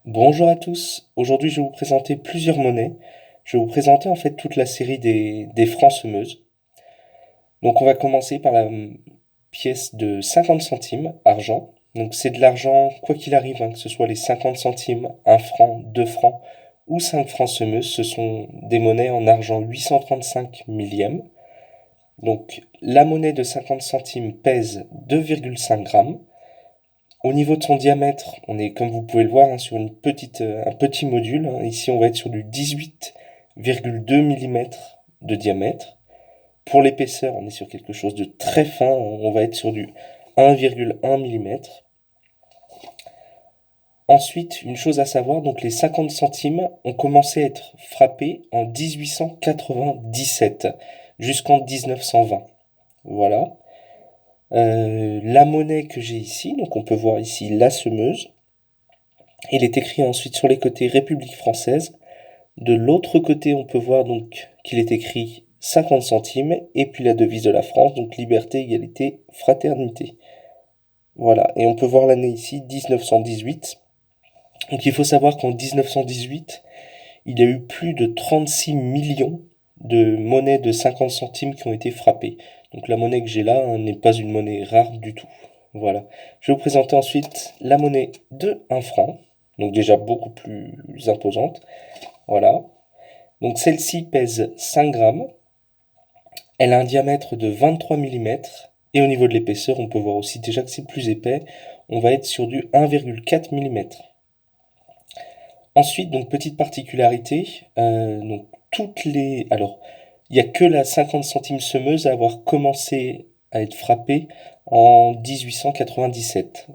Bonjour à tous, aujourd'hui je vais vous présenter plusieurs monnaies. Je vais vous présenter en fait toute la série des francs semeuses. Donc on va commencer par la pièce de 50 centimes, argent. Donc c'est de l'argent, quoi qu'il arrive, que ce soit les 50 centimes, 1 franc, 2 francs ou 5 francs semeuses, ce sont des monnaies en argent 835 millièmes. Donc la monnaie de 50 centimes pèse 2,5 grammes. Au niveau de son diamètre, on est, comme vous pouvez le voir, sur un petit module. Ici, on va être sur du 18,2 mm de diamètre. Pour l'épaisseur, on est sur quelque chose de très fin. On va être sur du 1,1 mm. Ensuite, une chose à savoir, donc les 50 centimes ont commencé à être frappés en 1897 jusqu'en 1920. Voilà. La monnaie que j'ai ici, donc on peut voir ici la semeuse. Il est écrit ensuite sur les côtés République française. De l'autre côté, on peut voir donc qu'il est écrit 50 centimes et puis la devise de la France, donc liberté, égalité, fraternité. Voilà, et on peut voir l'année ici, 1918. Donc il faut savoir qu'en 1918, il y a eu plus de 36 millions de monnaies de 50 centimes qui ont été frappées. Donc la monnaie que j'ai là n'est pas une monnaie rare du tout. Voilà. Je vais vous présenter ensuite la monnaie de 1 franc, donc déjà beaucoup plus imposante. Voilà. Donc celle-ci pèse 5 grammes. Elle a un diamètre de 23 mm. Et au niveau de l'épaisseur, on peut voir aussi déjà que c'est plus épais. On va être sur du 1,4 mm. Ensuite, donc petite particularité, donc toutes les... Alors, il n'y a que la 50 centimes semeuse à avoir commencé à être frappée en 1897.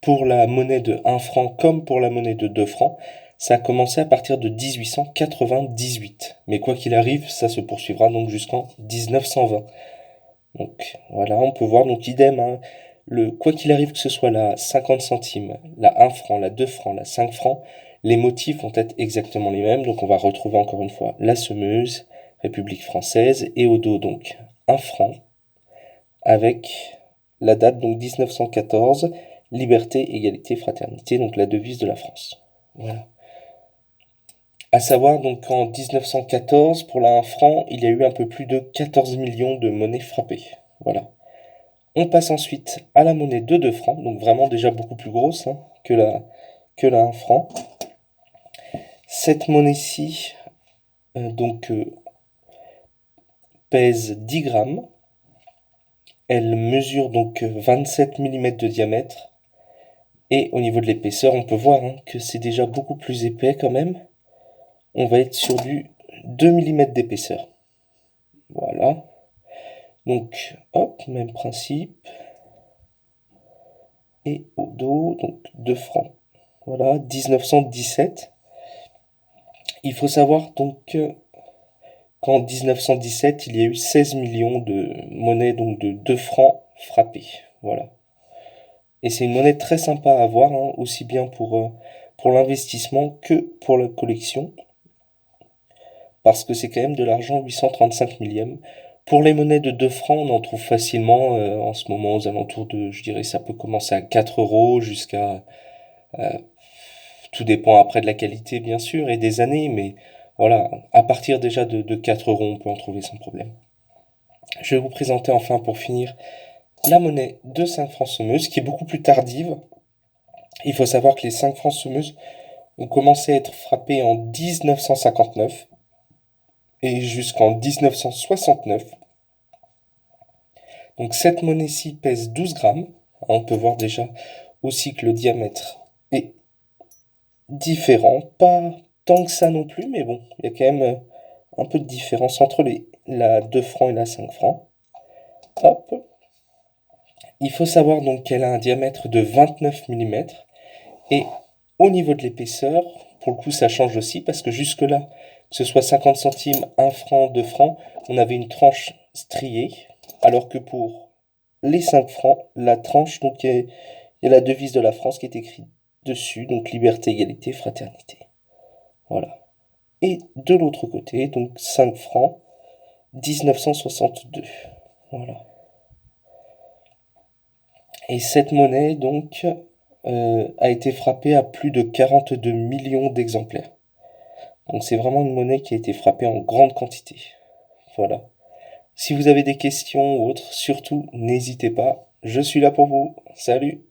Pour la monnaie de 1 franc comme pour la monnaie de 2 francs, ça a commencé à partir de 1898. Mais quoi qu'il arrive, ça se poursuivra donc jusqu'en 1920. Donc voilà, on peut voir donc idem, quoi qu'il arrive que ce soit la 50 centimes, la 1 franc, la 2 francs, la 5 francs, les motifs vont être exactement les mêmes. Donc on va retrouver encore une fois la semeuse, République française, et au dos donc 1 franc avec la date donc 1914, liberté, égalité, fraternité, donc la devise de la France. Voilà. À savoir donc qu'en 1914, pour la 1 franc, il y a eu un peu plus de 14 millions de monnaies frappées. Voilà. On passe ensuite à la monnaie de 2 francs, donc vraiment déjà beaucoup plus grosse que la 1 franc. Cette monnaie-ci pèse 10 grammes. Elle mesure donc 27 mm de diamètre. Et au niveau de l'épaisseur, on peut voir que c'est déjà beaucoup plus épais quand même. On va être sur du 2 mm d'épaisseur. Voilà. Donc, hop, même principe. Et au dos, donc 2 francs. Voilà, 1917. Il faut savoir donc qu'en 1917, il y a eu 16 millions de monnaies donc de 2 francs frappées. Voilà. Et c'est une monnaie très sympa à avoir, aussi bien pour l'investissement que pour la collection, parce que c'est quand même de l'argent 835 millièmes. Pour les monnaies de 2 francs, on en trouve facilement en ce moment aux alentours de, je dirais, ça peut commencer à 4 euros jusqu'à... tout dépend après de la qualité, bien sûr, et des années, mais voilà, à partir déjà de 4 euros, on peut en trouver sans problème. Je vais vous présenter enfin, pour finir, la monnaie de 5 francs semeuses, qui est beaucoup plus tardive. Il faut savoir que les 5 francs semeuses ont commencé à être frappés en 1959 et jusqu'en 1969. Donc cette monnaie-ci pèse 12 grammes. On peut voir déjà aussi que le diamètre est différent. Pas tant que ça non plus, mais bon, il y a quand même un peu de différence entre la 2 francs et la 5 francs. Hop. Il faut savoir donc qu'elle a un diamètre de 29 mm. Et au niveau de l'épaisseur, pour le coup ça change aussi parce que jusque-là, que ce soit 50 centimes, 1 franc, 2 francs, on avait une tranche striée. Alors que pour les 5 francs, la tranche, donc il y a la devise de la France qui est écrite dessus, donc liberté, égalité, fraternité. Voilà. Et de l'autre côté, donc 5 francs, 1962. Voilà. Et cette monnaie, donc, a été frappée à plus de 42 millions d'exemplaires. Donc c'est vraiment une monnaie qui a été frappée en grande quantité. Voilà. Si vous avez des questions ou autres, surtout n'hésitez pas, je suis là pour vous. Salut!